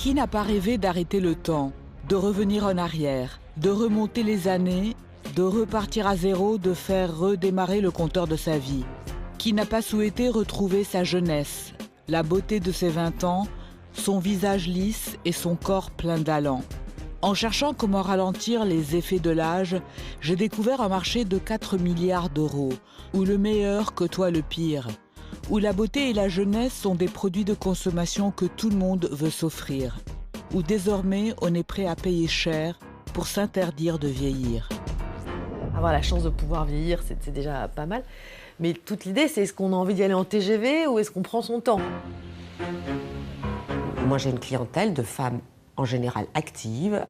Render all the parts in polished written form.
Qui n'a pas rêvé d'arrêter le temps, de revenir en arrière, de remonter les années, de repartir à zéro, de faire redémarrer le compteur de sa vie? Qui n'a pas souhaité retrouver sa jeunesse, la beauté de ses 20 ans, son visage lisse et son corps plein d'allant? En cherchant comment ralentir les effets de l'âge, j'ai découvert un marché de 4 milliards d'euros, où le meilleur côtoie le pire, où la beauté et la jeunesse sont des produits de consommation que tout le monde veut s'offrir, où désormais on est prêt à payer cher pour s'interdire de vieillir. Avoir la chance de pouvoir vieillir, c'est déjà pas mal. Mais toute l'idée, c'est est-ce qu'on a envie d'y aller en TGV ou est-ce qu'on prend son temps? Moi, j'ai une clientèle de femmes en général actives,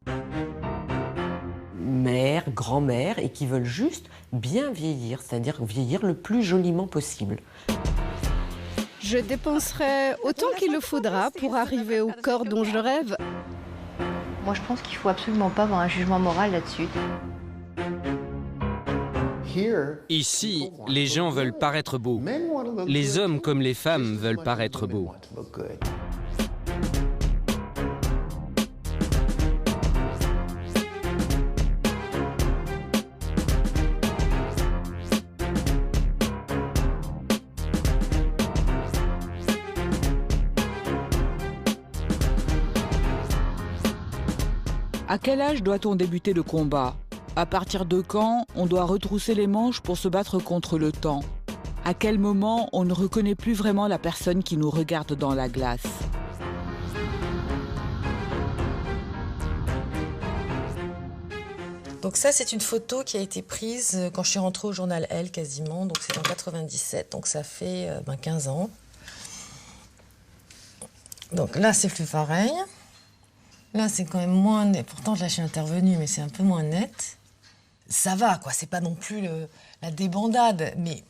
mères, grand-mères, et qui veulent juste bien vieillir, c'est-à-dire vieillir le plus joliment possible. Je dépenserai autant qu'il le faudra pour arriver au corps dont je rêve. Moi, je pense qu'il ne faut absolument pas avoir un jugement moral là-dessus. Ici, les gens veulent paraître beaux. Les hommes comme les femmes veulent paraître beaux. À quel âge doit-on débuter le combat? À partir de quand on doit retrousser les manches pour se battre contre le temps? À quel moment on ne reconnaît plus vraiment la personne qui nous regarde dans la glace? Donc ça, c'est une photo qui a été prise quand je suis rentrée au journal Elle, quasiment. Donc c'est en 97, donc ça fait 15 ans. Donc là, c'est plus pareil. Là, c'est quand même moins net. Pourtant, là, je suis intervenue, mais c'est un peu moins net. Ça va, quoi. C'est pas non plus la débandade, mais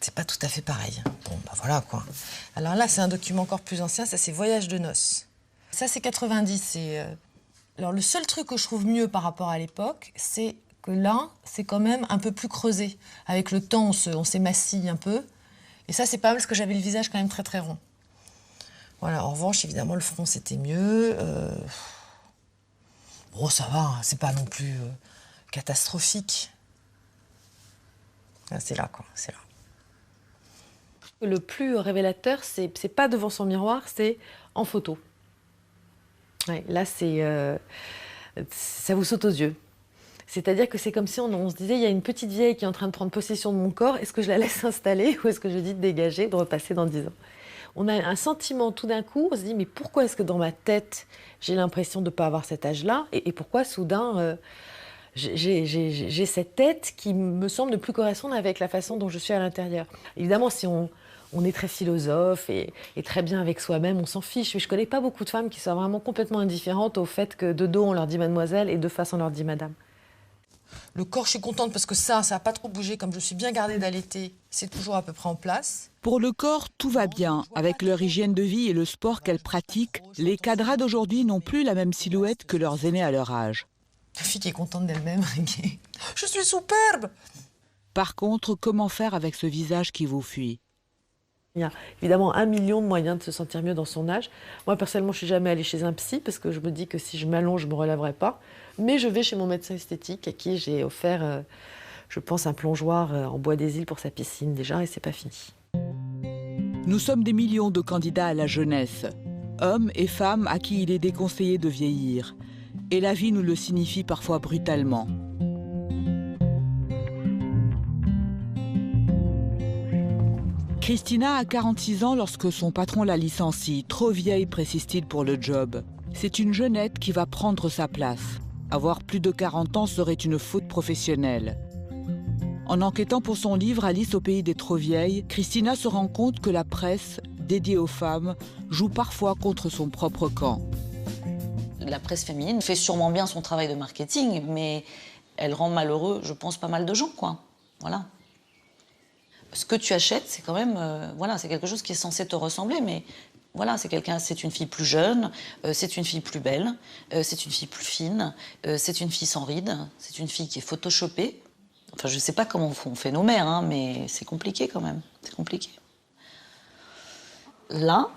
c'est pas tout à fait pareil. Bon, bah voilà, quoi. Alors là, c'est un document encore plus ancien. Ça, c'est Voyage de noces. Ça, c'est 90. Alors, le seul truc que je trouve mieux par rapport à l'époque, c'est que là, c'est quand même un peu plus creusé. Avec le temps, on s'émacie un peu. Et ça, c'est pas mal, parce que j'avais le visage quand même très, très rond. Voilà. En revanche, évidemment, le front, c'était mieux. Bon, ça va, hein, c'est pas non plus catastrophique. Là, c'est là, quoi, c'est là. Le plus révélateur, c'est pas devant son miroir, c'est en photo. Ouais, là, ça vous saute aux yeux. C'est-à-dire que c'est comme si on se disait, il y a une petite vieille qui est en train de prendre possession de mon corps, est-ce que je la laisse s'installer ou est-ce que je dis de dégager, de repasser dans 10 ans? On a un sentiment tout d'un coup, on se dit mais pourquoi est-ce que dans ma tête j'ai l'impression de ne pas avoir cet âge-là et pourquoi soudain j'ai cette tête qui me semble ne plus correspondre avec la façon dont je suis à l'intérieur. Évidemment, si on est très philosophe et très bien avec soi-même, on s'en fiche. Mais je ne connais pas beaucoup de femmes qui sont vraiment complètement indifférentes au fait que de dos on leur dit mademoiselle et de face on leur dit madame. Le corps, je suis contente parce que ça n'a pas trop bougé, comme je suis bien gardée d'allaiter, c'est toujours à peu près en place. Pour le corps, tout va bien. Avec leur hygiène de vie et le sport qu'elles pratiquent, les cadras d'aujourd'hui n'ont plus la même silhouette que leurs aînés à leur âge. La fille qui est contente d'elle-même, je suis superbe! Par contre, comment faire avec ce visage qui vous fuit? Il y a évidemment 1 million de moyens de se sentir mieux dans son âge. Moi, personnellement, je ne suis jamais allée chez un psy parce que je me dis que si je m'allonge, je ne me relèverai pas. Mais je vais chez mon médecin esthétique à qui j'ai offert, je pense, un plongeoir en bois des îles pour sa piscine déjà et c'est pas fini. Nous sommes des millions de candidats à la jeunesse, hommes et femmes à qui il est déconseillé de vieillir. Et la vie nous le signifie parfois brutalement. Christina a 46 ans lorsque son patron la licencie. Trop vieille, précise-t-il, pour le job. C'est une jeunette qui va prendre sa place. Avoir plus de 40 ans serait une faute professionnelle. En enquêtant pour son livre « Alice au pays des trop vieilles », Christina se rend compte que la presse, dédiée aux femmes, joue parfois contre son propre camp. La presse féminine fait sûrement bien son travail de marketing, mais elle rend malheureux, je pense, pas mal de gens, quoi. Voilà. Ce que tu achètes, c'est quand même, voilà, c'est quelque chose qui est censé te ressembler, mais voilà, c'est une fille plus jeune, c'est une fille plus belle, c'est une fille plus fine, c'est une fille sans rides, c'est une fille qui est photoshopée. Enfin, je sais pas comment on fait nos mères, hein, mais c'est compliqué quand même, c'est compliqué. Là,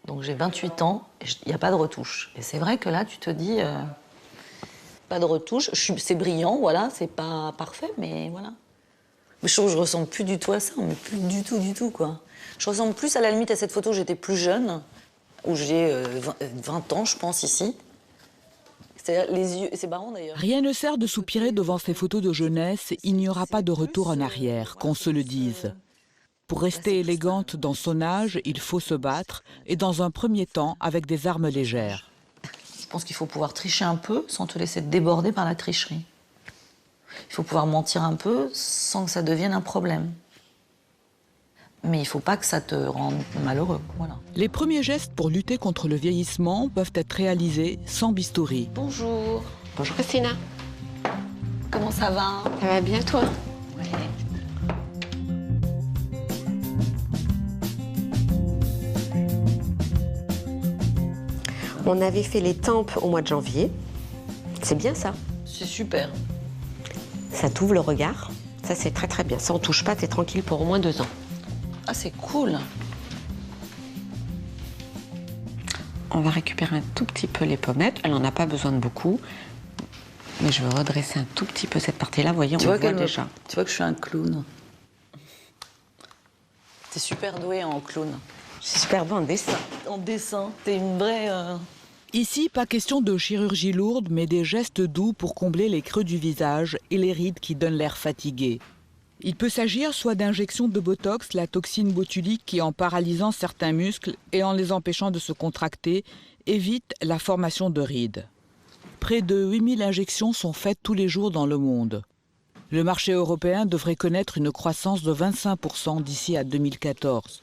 donc j'ai 28 ans et Il n'y a pas de retouche. Et c'est vrai que là, tu te dis, pas de retouche, c'est brillant, voilà, c'est pas parfait, mais voilà. Mais je trouve que je ressemble plus du tout à ça, mais plus du tout, quoi. Je ressemble plus à la limite à cette photo où j'étais plus jeune, où j'ai 20 ans, je pense, ici. C'est-à-dire les yeux, c'est marrant d'ailleurs. Rien ne sert de soupirer devant ces photos de jeunesse, il n'y aura pas de retour en arrière, qu'on se le dise. Pour rester élégante dans son âge, il faut se battre, et dans un premier temps, avec des armes légères. Je pense qu'il faut pouvoir tricher un peu sans te laisser déborder par la tricherie. Il faut pouvoir mentir un peu sans que ça devienne un problème. Mais il ne faut pas que ça te rende malheureux, voilà. Les premiers gestes pour lutter contre le vieillissement peuvent être réalisés sans bistouri. Bonjour. Bonjour Christina. Comment ça va? Ça va bien toi? Ouais. On avait fait les tempes au mois de janvier. C'est bien ça. C'est super. Ça t'ouvre le regard. Ça, c'est très très bien. Ça, on touche pas, t'es tranquille pour au moins 2 ans. Ah, c'est cool. On va récupérer un tout petit peu les pommettes. Elle n'en a pas besoin de beaucoup. Mais je veux redresser un tout petit peu cette partie-là. Vous voyez, on le voit déjà. Tu vois que je suis un clown. T'es super douée en clown. Je suis super bonne en dessin. En dessin, t'es une vraie... Ici, pas question de chirurgie lourde, mais des gestes doux pour combler les creux du visage et les rides qui donnent l'air fatigué. Il peut s'agir soit d'injections de Botox, la toxine botulique qui, en paralysant certains muscles et en les empêchant de se contracter, évite la formation de rides. Près de 8000 injections sont faites tous les jours dans le monde. Le marché européen devrait connaître une croissance de 25% d'ici à 2014.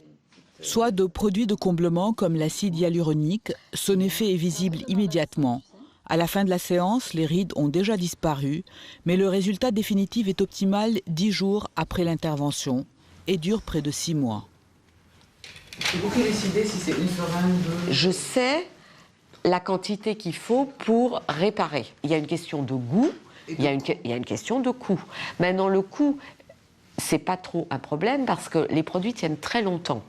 Soit de produits de comblement comme l'acide hyaluronique, son effet est visible immédiatement. À la fin de la séance, les rides ont déjà disparu, mais le résultat définitif est optimal 10 jours après l'intervention et dure près de 6 mois. C'est vous qui décidez si c'est une seringue de... Je sais la quantité qu'il faut pour réparer. Il y a une question de goût, il y a une question de coût. Maintenant, le coût, c'est pas trop un problème parce que les produits tiennent très longtemps.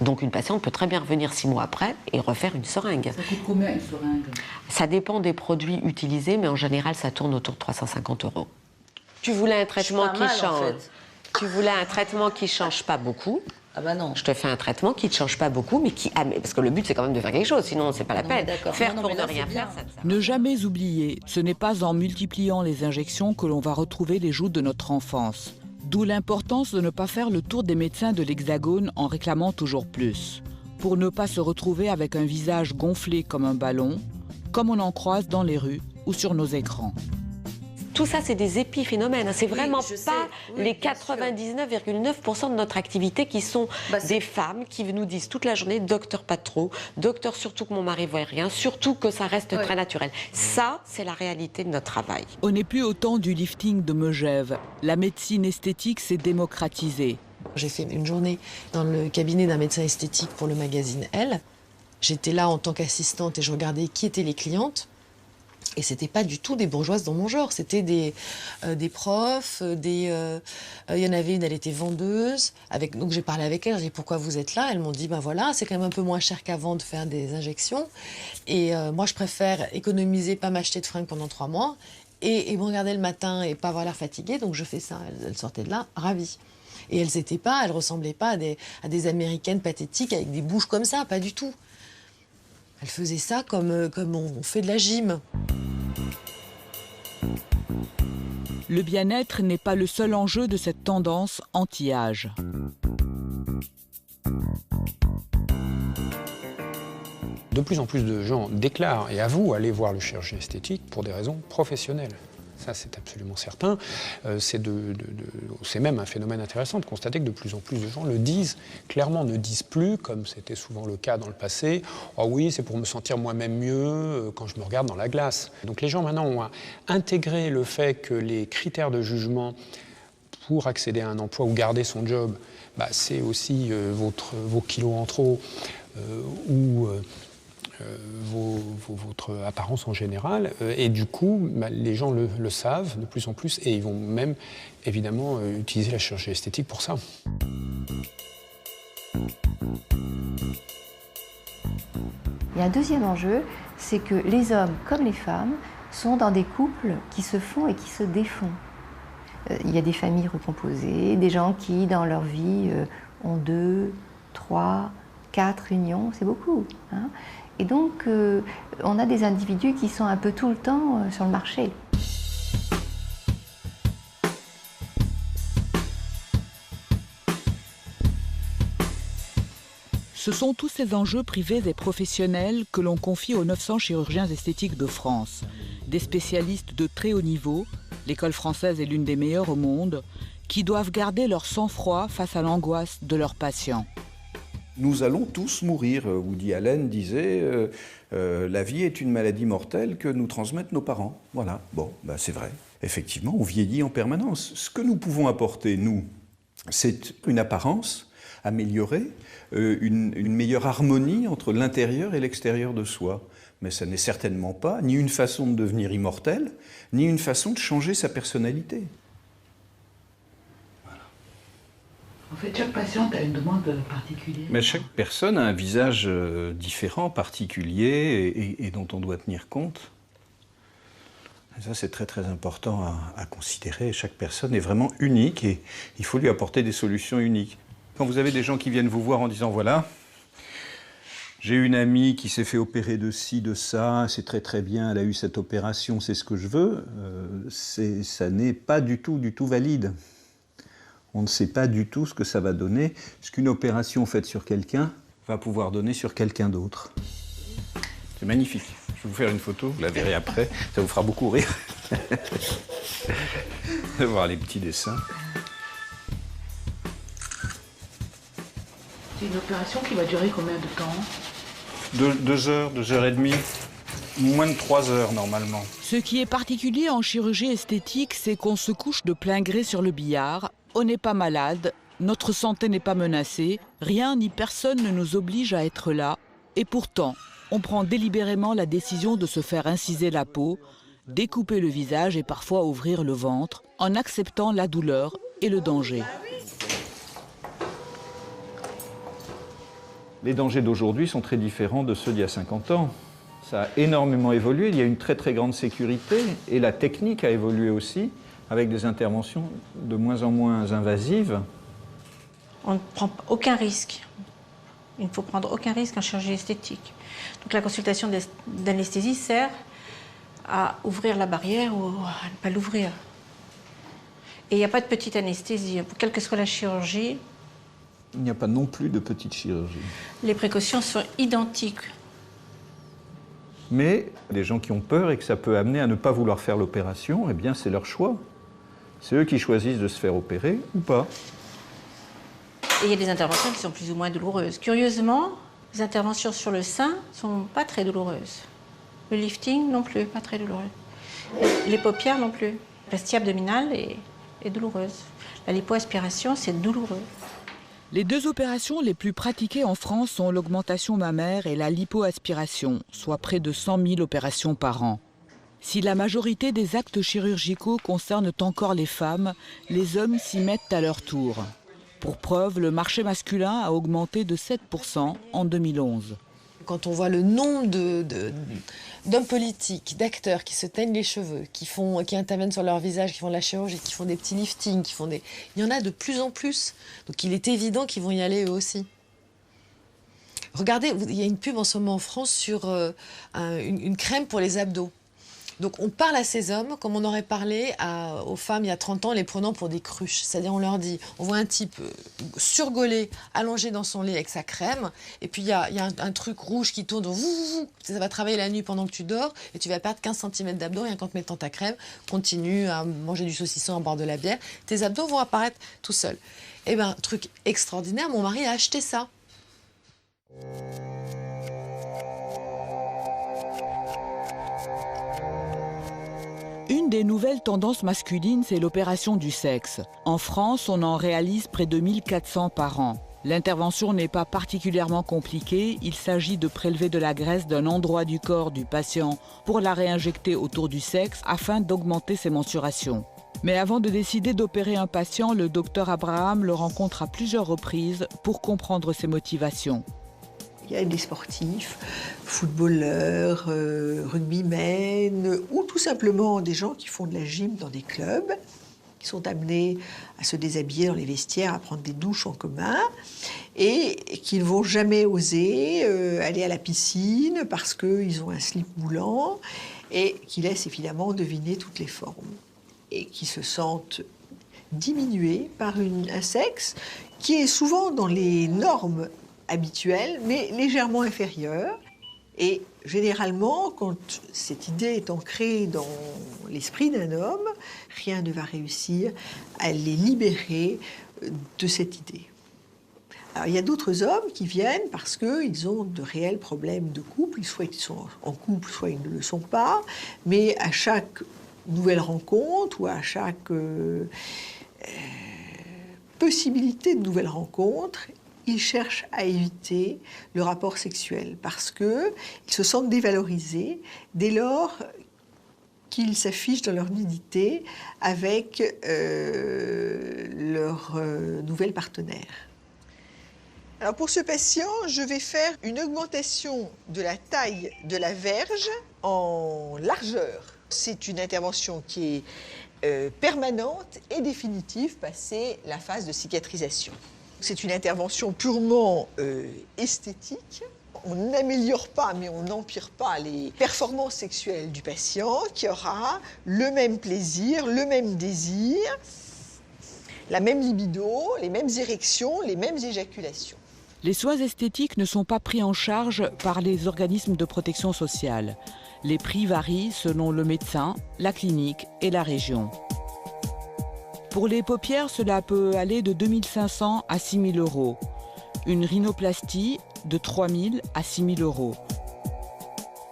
Donc une patiente peut très bien revenir 6 mois après et refaire une seringue. Ça coûte combien une seringue? Ça dépend des produits utilisés, mais en général, ça tourne autour de 350 €. Tu voulais un traitement qui change. En fait. Tu voulais un traitement qui change pas beaucoup. Ah bah non. Je te fais un traitement qui ne change pas beaucoup, mais qui... parce que le but, c'est quand même de faire quelque chose, sinon, c'est pas la peine. Faire pour ne rien faire, ça ne sert. Ne jamais oublier, ce n'est pas en multipliant les injections que l'on va retrouver les joues de notre enfance. D'où l'importance de ne pas faire le tour des médecins de l'Hexagone en réclamant toujours plus. Pour ne pas se retrouver avec un visage gonflé comme un ballon, comme on en croise dans les rues ou sur nos écrans. Tout ça, c'est des épiphénomènes. C'est vraiment pas les 99,9% de notre activité qui sont des femmes qui nous disent toute la journée « docteur pas trop, docteur surtout que mon mari voit rien, surtout que ça reste très naturel ». Ça, c'est la réalité de notre travail. On n'est plus au temps du lifting de Megève. La médecine esthétique s'est démocratisée. J'ai fait une journée dans le cabinet d'un médecin esthétique pour le magazine Elle. J'étais là en tant qu'assistante et je regardais qui étaient les clientes. Et c'était pas du tout des bourgeoises dans mon genre, c'était des profs, il y en avait une, elle était vendeuse, donc j'ai parlé avec elle, j'ai dit pourquoi vous êtes là? Elles m'ont dit ben voilà, c'est quand même un peu moins cher qu'avant de faire des injections, et moi je préfère économiser, pas m'acheter de fringues pendant 3 mois, et me regarder le matin et pas avoir l'air fatiguée, donc je fais ça. Elles sortaient de là ravies. Et elles ressemblaient pas à des Américaines pathétiques avec des bouches comme ça, pas du tout. Elle faisait ça comme on fait de la gym. Le bien-être n'est pas le seul enjeu de cette tendance anti-âge. De plus en plus de gens déclarent et avouent aller voir le chirurgien esthétique pour des raisons professionnelles. Ça, c'est absolument certain. C'est même un phénomène intéressant de constater que de plus en plus de gens le disent clairement, ne disent plus, comme c'était souvent le cas dans le passé, « Oh oui, c'est pour me sentir moi-même mieux quand je me regarde dans la glace ». Donc les gens maintenant ont intégré le fait que les critères de jugement pour accéder à un emploi ou garder son job, c'est aussi vos kilos en trop ou... votre apparence en général, et du coup, les gens le savent de plus en plus, et ils vont même, évidemment, utiliser la chirurgie esthétique pour ça. Il y a un deuxième enjeu, c'est que les hommes comme les femmes sont dans des couples qui se font et qui se défont. Il y a des familles recomposées, des gens qui, dans leur vie, ont 2, 3, 4 unions, c'est beaucoup. Hein. Et donc, on a des individus qui sont un peu tout le temps sur le marché. Ce sont tous ces enjeux privés et professionnels que l'on confie aux 900 chirurgiens esthétiques de France. Des spécialistes de très haut niveau, l'école française est l'une des meilleures au monde, qui doivent garder leur sang-froid face à l'angoisse de leurs patients. Nous allons tous mourir. Woody Allen disait la vie est une maladie mortelle que nous transmettent nos parents. Voilà, bon, bah c'est vrai. Effectivement, on vieillit en permanence. Ce que nous pouvons apporter, nous, c'est une apparence améliorée, une meilleure harmonie entre l'intérieur et l'extérieur de soi. Mais ça n'est certainement pas ni une façon de devenir immortel, ni une façon de changer sa personnalité. En fait, chaque patiente a une demande particulière. Mais chaque personne a un visage différent, particulier, et dont on doit tenir compte. Et ça, c'est très très important à considérer. Chaque personne est vraiment unique et il faut lui apporter des solutions uniques. Quand vous avez des gens qui viennent vous voir en disant « voilà, j'ai une amie qui s'est fait opérer de ci, de ça, c'est très très bien, elle a eu cette opération, c'est ce que je veux », ça n'est pas du tout valide. On ne sait pas du tout ce que ça va donner, ce qu'une opération faite sur quelqu'un va pouvoir donner sur quelqu'un d'autre. C'est magnifique. Je vais vous faire une photo, vous la verrez après, ça vous fera beaucoup rire. De voir les petits dessins. C'est une opération qui va durer combien de temps? 2 heures, 2 heures et demie. Moins de 3 heures normalement. Ce qui est particulier en chirurgie esthétique, c'est qu'on se couche de plein gré sur le billard, on n'est pas malade, notre santé n'est pas menacée, rien ni personne ne nous oblige à être là, et pourtant, on prend délibérément la décision de se faire inciser la peau, découper le visage et parfois ouvrir le ventre, en acceptant la douleur et le danger. Les dangers d'aujourd'hui sont très différents de ceux d'il y a 50 ans. Ça a énormément évolué, il y a une très très grande sécurité et la technique a évolué aussi avec des interventions de moins en moins invasives. On ne prend aucun risque. Il ne faut prendre aucun risque en chirurgie esthétique. Donc la consultation d'anesthésie sert à ouvrir la barrière ou à ne pas l'ouvrir. Et il n'y a pas de petite anesthésie. Quelle que soit la chirurgie, il n'y a pas non plus de petite chirurgie. Les précautions sont identiques. Mais les gens qui ont peur et que ça peut amener à ne pas vouloir faire l'opération, eh bien c'est leur choix. C'est eux qui choisissent de se faire opérer ou pas. Et il y a des interventions qui sont plus ou moins douloureuses. Curieusement, les interventions sur le sein ne sont pas très douloureuses. Le lifting non plus, pas très douloureux. Les paupières non plus. La plastie abdominale est douloureuse. La lipoaspiration, c'est douloureux. Les 2 opérations les plus pratiquées en France sont l'augmentation mammaire et la lipoaspiration, soit près de 100 000 opérations par an. Si la majorité des actes chirurgicaux concernent encore les femmes, les hommes s'y mettent à leur tour. Pour preuve, le marché masculin a augmenté de 7% en 2011. Quand on voit le nombre d'hommes politiques, d'acteurs qui se teignent les cheveux, qui interviennent sur leur visage, qui font de la chirurgie, qui font des petits liftings, il y en a de plus en plus. Donc il est évident qu'ils vont y aller eux aussi. Regardez, il y a une pub en ce moment en France sur une crème pour les abdos. Donc on parle à ces hommes comme on aurait parlé aux femmes il y a 30 ans, les prenant pour des cruches. C'est-à-dire on leur dit, on voit un type surgaulé, allongé dans son lit avec sa crème, et puis il y a un truc rouge qui tourne, ça va travailler la nuit pendant que tu dors, et tu vas perdre 15 cm d'abdos rien qu'en te mettant ta crème, continue à manger du saucisson, à boire de la bière, tes abdos vont apparaître tout seuls. Eh bien, truc extraordinaire, mon mari a acheté ça. Une des nouvelles tendances masculines, c'est l'opération du sexe. En France, on en réalise près de 1400 par an. L'intervention n'est pas particulièrement compliquée. Il s'agit de prélever de la graisse d'un endroit du corps du patient pour la réinjecter autour du sexe afin d'augmenter ses mensurations. Mais avant de décider d'opérer un patient, le docteur Abraham le rencontre à plusieurs reprises pour comprendre ses motivations. Il y a des sportifs, footballeurs, rugbymen, ou tout simplement des gens qui font de la gym dans des clubs, qui sont amenés à se déshabiller dans les vestiaires, à prendre des douches en commun, et qui ne vont jamais oser aller à la piscine parce qu'ils ont un slip moulant, et qui laissent évidemment deviner toutes les formes, et qui se sentent diminués par un sexe qui est souvent dans les normes habituelles, mais légèrement inférieures. Et généralement, quand cette idée est ancrée dans l'esprit d'un homme, rien ne va réussir à les libérer de cette idée. Alors, il y a d'autres hommes qui viennent parce qu'ils ont de réels problèmes de couple, soit ils sont en couple, soit ils ne le sont pas, mais à chaque nouvelle rencontre ou à chaque possibilité de nouvelle rencontre, ils cherchent à éviter le rapport sexuel parce qu'ils se sentent dévalorisés dès lors qu'ils s'affichent dans leur nudité avec leur nouvel partenaire. Alors pour ce patient, je vais faire une augmentation de la taille de la verge en largeur. C'est une intervention qui est permanente et définitive passé la phase de cicatrisation. C'est une intervention purement esthétique. On n'améliore pas, mais on n'empire pas les performances sexuelles du patient qui aura le même plaisir, le même désir, la même libido, les mêmes érections, les mêmes éjaculations. Les soins esthétiques ne sont pas pris en charge par les organismes de protection sociale. Les prix varient selon le médecin, la clinique et la région. Pour les paupières, cela peut aller de 2 500 à 6 000 euros. Une rhinoplastie de 3 000 à 6 000 euros.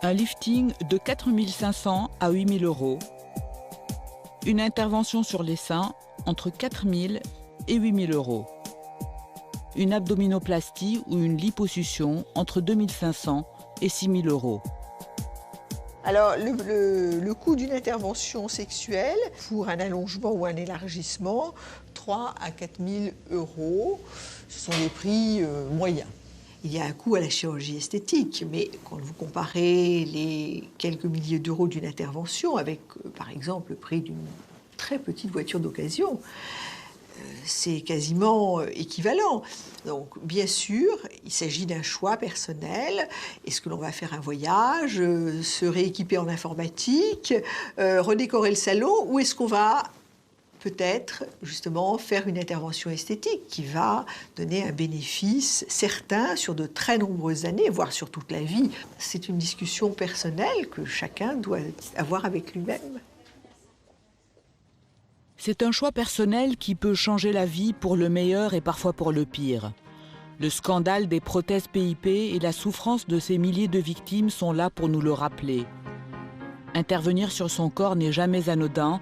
Un lifting de 4 500 à 8 000 euros. Une intervention sur les seins entre 4 000 et 8 000 euros. Une abdominoplastie ou une liposuction entre 2 500 et 6 000 euros. Alors, le coût d'une intervention sexuelle pour un allongement ou un élargissement, 3 à 4 000 euros, ce sont des prix moyens. Il y a un coût à la chirurgie esthétique, mais quand vous comparez les quelques milliers d'euros d'une intervention avec, par exemple, le prix d'une très petite voiture d'occasion, c'est quasiment équivalent. Donc, bien sûr, il s'agit d'un choix personnel. Est-ce que l'on va faire un voyage, se rééquiper en informatique, redécorer le salon, ou est-ce qu'on va peut-être, justement, faire une intervention esthétique qui va donner un bénéfice certain sur de très nombreuses années, voire sur toute la vie. C'est une discussion personnelle que chacun doit avoir avec lui-même. C'est un choix personnel qui peut changer la vie pour le meilleur et parfois pour le pire. Le scandale des prothèses PIP et la souffrance de ces milliers de victimes sont là pour nous le rappeler. Intervenir sur son corps n'est jamais anodin.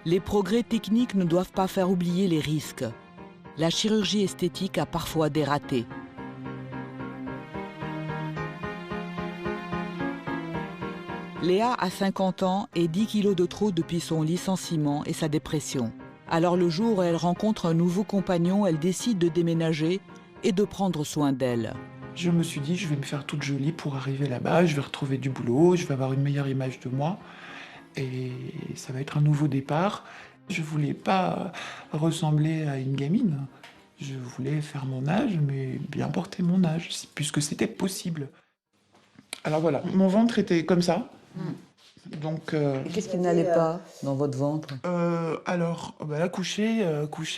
Les progrès techniques ne doivent pas faire oublier les risques. La chirurgie esthétique a parfois des ratés. Léa a 50 ans et 10 kilos de trop depuis son licenciement et sa dépression. Alors le jour où elle rencontre un nouveau compagnon, elle décide de déménager et de prendre soin d'elle. Je me suis dit, je vais me faire toute jolie pour arriver là-bas, je vais retrouver du boulot, je vais avoir une meilleure image de moi et ça va être un nouveau départ. Je voulais pas ressembler à une gamine. Je voulais faire mon âge, mais bien porter mon âge, puisque c'était possible. Alors voilà, mon ventre était comme ça. Donc, qu'est-ce qui n'allait pas dans votre ventre? Alors, là, couché,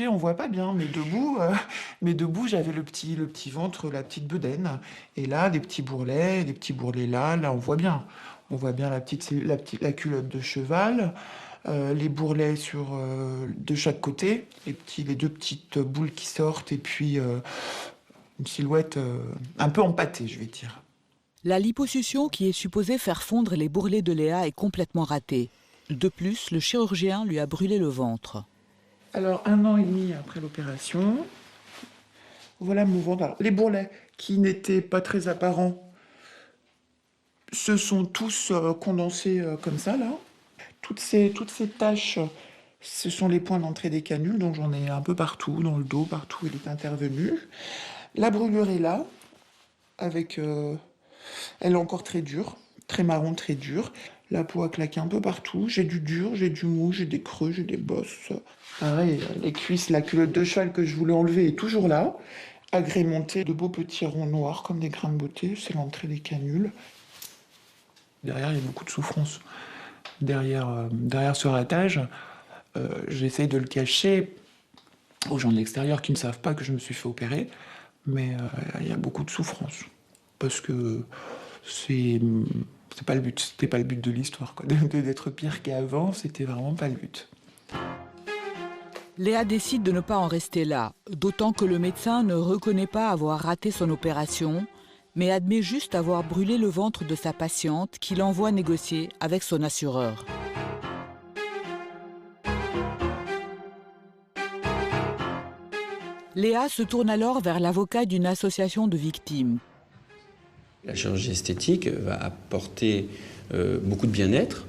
on voit pas bien, mais debout, j'avais le petit ventre, la petite bedaine, et là, des petits bourrelets là, on voit bien. On voit bien la culotte de cheval, les bourrelets de chaque côté, les deux petites boules qui sortent, et puis une silhouette un peu empâtée, je vais dire. La liposuction qui est supposée faire fondre les bourrelets de Léa est complètement ratée. De plus, le chirurgien lui a brûlé le ventre. Alors, 1 an et demi après l'opération, voilà mon ventre. Alors, les bourrelets qui n'étaient pas très apparents se sont tous condensés comme ça, là. Toutes ces taches, ce sont les points d'entrée des canules, donc j'en ai un peu partout, dans le dos, partout il est intervenu. La brûlure est là. avec... Elle est encore très dure, très marron, très dure. La peau a claqué un peu partout. J'ai du dur, j'ai du mou, j'ai des creux, j'ai des bosses. Pareil, les cuisses, la culotte de cheval que je voulais enlever est toujours là. Agrémentée de beaux petits ronds noirs comme des grains de beauté. C'est l'entrée des canules. Derrière, il y a beaucoup de souffrance. Derrière ce ratage, j'essaye de le cacher aux gens de l'extérieur qui ne savent pas que je me suis fait opérer. Mais il y a beaucoup de souffrance. Parce que c'est pas le but. C'était pas le but de l'histoire, quoi. D'être pire qu'avant, c'était vraiment pas le but. Léa décide de ne pas en rester là, d'autant que le médecin ne reconnaît pas avoir raté son opération, mais admet juste avoir brûlé le ventre de sa patiente qu'il envoie négocier avec son assureur. Léa se tourne alors vers l'avocat d'une association de victimes. La chirurgie esthétique va apporter beaucoup de bien-être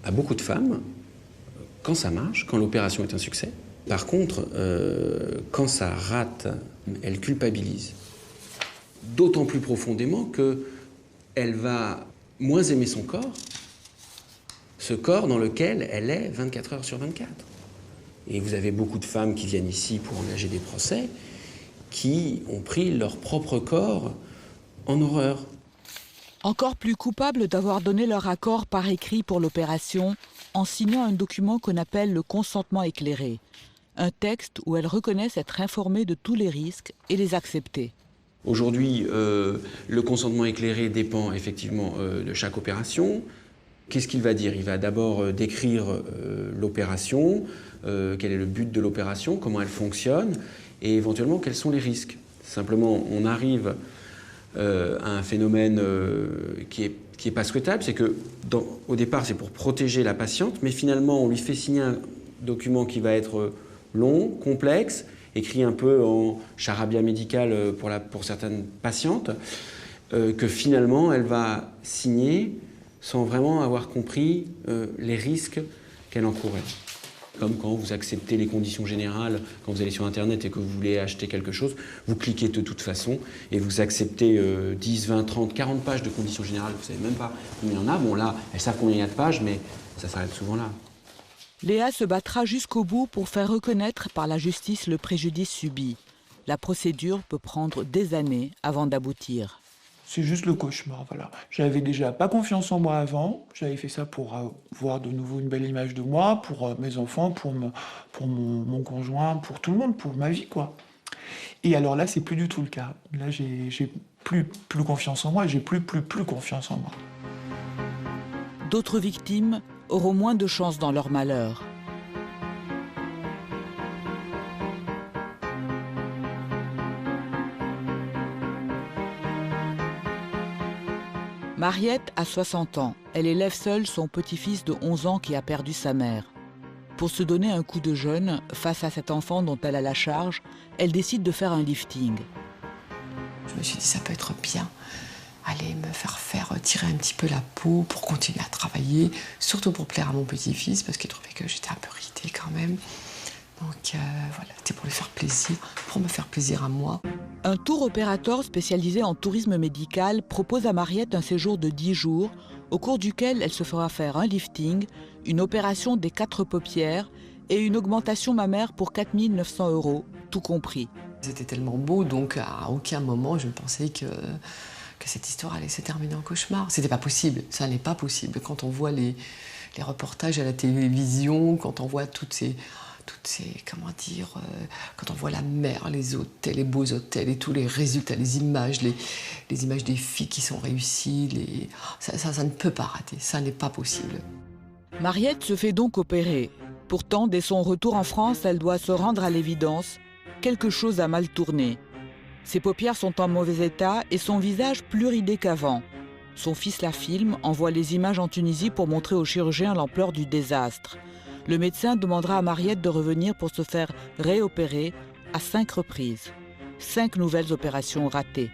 à beaucoup de femmes quand ça marche, quand l'opération est un succès. Par contre, quand ça rate, elle culpabilise. D'autant plus profondément qu'elle va moins aimer son corps, ce corps dans lequel elle est 24 heures sur 24. Et vous avez beaucoup de femmes qui viennent ici pour engager des procès, qui ont pris leur propre corps en horreur. Encore plus coupables d'avoir donné leur accord par écrit pour l'opération en signant un document qu'on appelle le consentement éclairé, un texte où elles reconnaissent être informées de tous les risques et les accepter. Aujourd'hui, le consentement éclairé dépend effectivement de chaque opération. Qu'est-ce qu'il va dire? Il va d'abord décrire l'opération, quel est le but de l'opération, comment elle fonctionne et éventuellement quels sont les risques. Simplement, on arrive à un phénomène qui est pas souhaitable, c'est que au départ c'est pour protéger la patiente, mais finalement on lui fait signer un document qui va être long, complexe, écrit un peu en charabia médical pour certaines patientes, que finalement elle va signer sans vraiment avoir compris les risques qu'elle encourait. Comme quand vous acceptez les conditions générales, quand vous allez sur Internet et que vous voulez acheter quelque chose, vous cliquez de toute façon et vous acceptez 10, 20, 30, 40 pages de conditions générales, vous ne savez même pas combien il y en a. Bon là, elles savent combien il y a de pages, mais ça s'arrête souvent là. Léa se battra jusqu'au bout pour faire reconnaître par la justice le préjudice subi. La procédure peut prendre des années avant d'aboutir. C'est juste le cauchemar, voilà. J'avais déjà pas confiance en moi avant. J'avais fait ça pour avoir de nouveau une belle image de moi, pour mes enfants, pour mon conjoint, pour tout le monde, pour ma vie, quoi. Et alors là, c'est plus du tout le cas. Là, j'ai plus confiance en moi, j'ai plus confiance en moi. D'autres victimes auront moins de chance dans leur malheur. Mariette a 60 ans. Elle élève seule son petit-fils de 11 ans qui a perdu sa mère. Pour se donner un coup de jeune face à cet enfant dont elle a la charge, elle décide de faire un lifting. Je me suis dit, ça peut être bien. Aller me faire tirer un petit peu la peau pour continuer à travailler, surtout pour plaire à mon petit-fils, parce qu'il trouvait que j'étais un peu ridée quand même. Donc voilà, c'était pour lui faire plaisir, pour me faire plaisir à moi. Un tour opérateur spécialisé en tourisme médical propose à Mariette un séjour de 10 jours, au cours duquel elle se fera faire un lifting, une opération des 4 paupières et une augmentation mammaire pour 4 900 €, tout compris. C'était tellement beau, donc à aucun moment je ne pensais que cette histoire allait se terminer en cauchemar. C'était pas possible, ça n'est pas possible. Quand on voit les reportages à la télévision, quand on voit toutes ces comment dire, quand on voit la mer, les hôtels, les beaux hôtels et tous les résultats, les images des filles qui sont réussies, ça ne peut pas rater, ça n'est pas possible. Mariette se fait donc opérer. Pourtant, dès son retour en France, elle doit se rendre à l'évidence. Quelque chose a mal tourné. Ses paupières sont en mauvais état et son visage plus ridé qu'avant. Son fils la filme, envoie les images en Tunisie pour montrer aux chirurgiens l'ampleur du désastre. Le médecin demandera à Mariette de revenir pour se faire réopérer à 5 reprises. 5 nouvelles opérations ratées.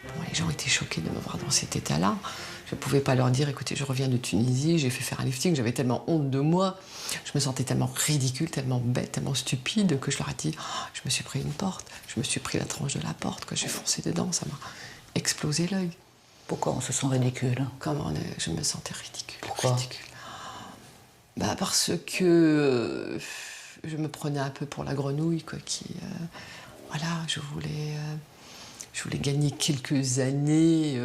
Bon, les gens étaient choqués de me voir dans cet état-là. Je ne pouvais pas leur dire, écoutez, je reviens de Tunisie, j'ai fait faire un lifting, j'avais tellement honte de moi, je me sentais tellement ridicule, tellement bête, tellement stupide que je leur ai dit, je me suis pris une porte, je me suis pris la tranche de la porte, que j'ai foncé dedans, ça m'a explosé l'œil. Pourquoi on se sent ridicule? Je me sentais ridicule. Pourquoi? Parce que je me prenais un peu pour la grenouille, quoi, je voulais gagner quelques années, et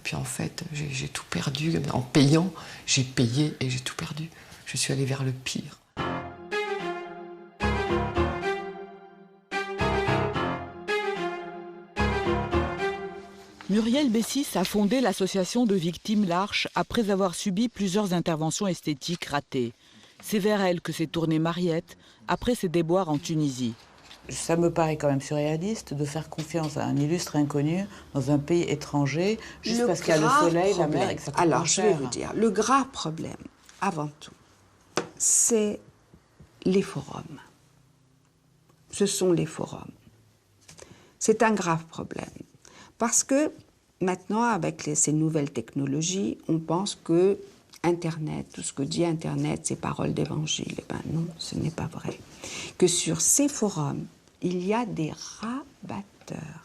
puis en fait, j'ai tout perdu. En payant, j'ai payé et j'ai tout perdu. Je suis allée vers le pire. Muriel Bessis a fondé l'association de victimes L'Arche après avoir subi plusieurs interventions esthétiques ratées. C'est vers elle que s'est tournée Mariette après ses déboires en Tunisie. Ça me paraît quand même surréaliste de faire confiance à un illustre inconnu dans un pays étranger, juste parce qu'il y a le soleil, la mer et que ça coûte Alors, moins je cher. vais vous dire, le grave problème, avant tout, c'est les forums. Ce sont les forums. C'est un grave problème. Parce que maintenant, avec ces nouvelles technologies, on pense que Internet, tout ce que dit Internet, c'est parole d'évangile. Eh bien non, ce n'est pas vrai. Que sur ces forums, il y a des rabatteurs.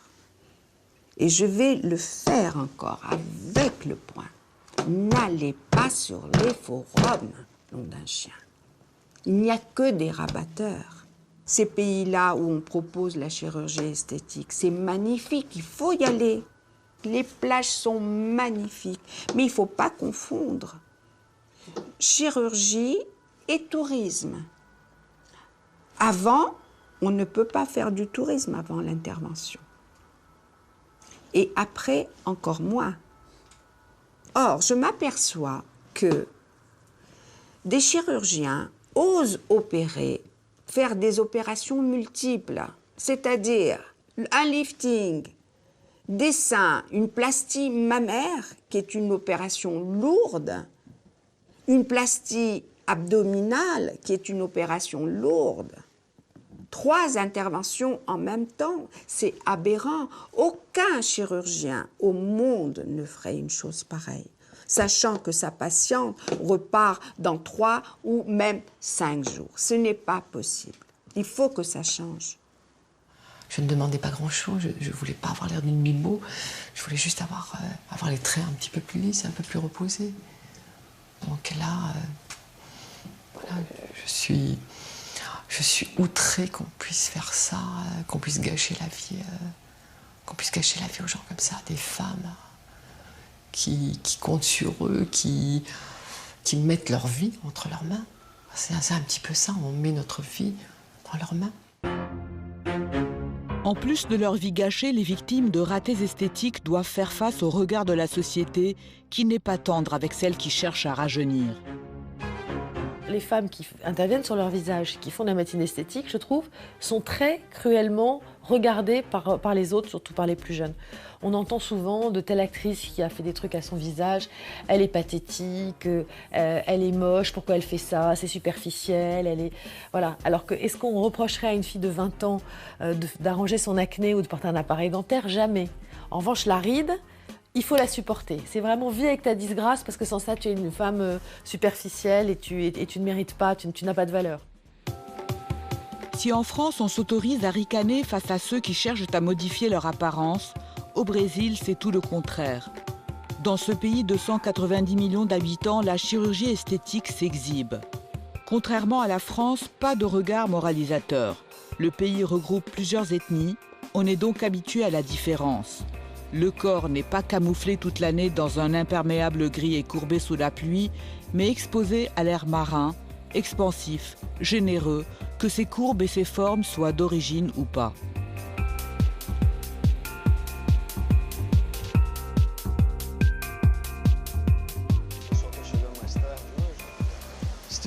Et je vais le faire encore avec le point. N'allez pas sur les forums, nom d'un chien. Il n'y a que des rabatteurs. Ces pays-là où on propose la chirurgie esthétique, c'est magnifique, il faut y aller. Les plages sont magnifiques, mais il ne faut pas confondre chirurgie et tourisme. Avant, on ne peut pas faire du tourisme avant l'intervention. Et après, encore moins. Or, je m'aperçois que des chirurgiens osent opérer, faire des opérations multiples, c'est-à-dire un lifting, des seins, une plastie mammaire, qui est une opération lourde, une plastie abdominale, qui est une opération lourde. 3 interventions en même temps, c'est aberrant. Aucun chirurgien au monde ne ferait une chose pareille, sachant que sa patiente repart dans 3 ou même 5 jours. Ce n'est pas possible. Il faut que ça change. Je ne demandais pas grand-chose, je ne voulais pas avoir l'air d'une mimo, je voulais juste avoir les traits un petit peu plus lisses, un peu plus reposés. Donc là, je suis outrée qu'on puisse faire ça, qu'on puisse gâcher la vie aux gens comme ça, des femmes qui comptent sur eux, qui mettent leur vie entre leurs mains. C'est un petit peu ça, on met notre vie dans leurs mains. En plus de leur vie gâchée, les victimes de ratés esthétiques doivent faire face au regard de la société qui n'est pas tendre avec celles qui cherchent à rajeunir. Les femmes qui interviennent sur leur visage, qui font de la médecine esthétique, je trouve, sont très cruellement regardées par les autres, surtout par les plus jeunes. On entend souvent de telle actrice qui a fait des trucs à son visage, elle est pathétique, elle est moche, pourquoi elle fait ça, c'est superficiel, elle est... Voilà. Alors que, est-ce qu'on reprocherait à une fille de 20 ans d'arranger son acné ou de porter un appareil dentaire? Jamais. En revanche, la ride, il faut la supporter. C'est vraiment vis avec ta disgrâce parce que sans ça, tu es une femme superficielle et tu ne mérites pas, tu n'as pas de valeur. Si en France, on s'autorise à ricaner face à ceux qui cherchent à modifier leur apparence, au Brésil, c'est tout le contraire. Dans ce pays de 190 millions d'habitants, la chirurgie esthétique s'exhibe. Contrairement à la France, pas de regard moralisateur. Le pays regroupe plusieurs ethnies, on est donc habitué à la différence. Le corps n'est pas camouflé toute l'année dans un imperméable gris et courbé sous la pluie, mais exposé à l'air marin, expansif, généreux, que ses courbes et ses formes soient d'origine ou pas.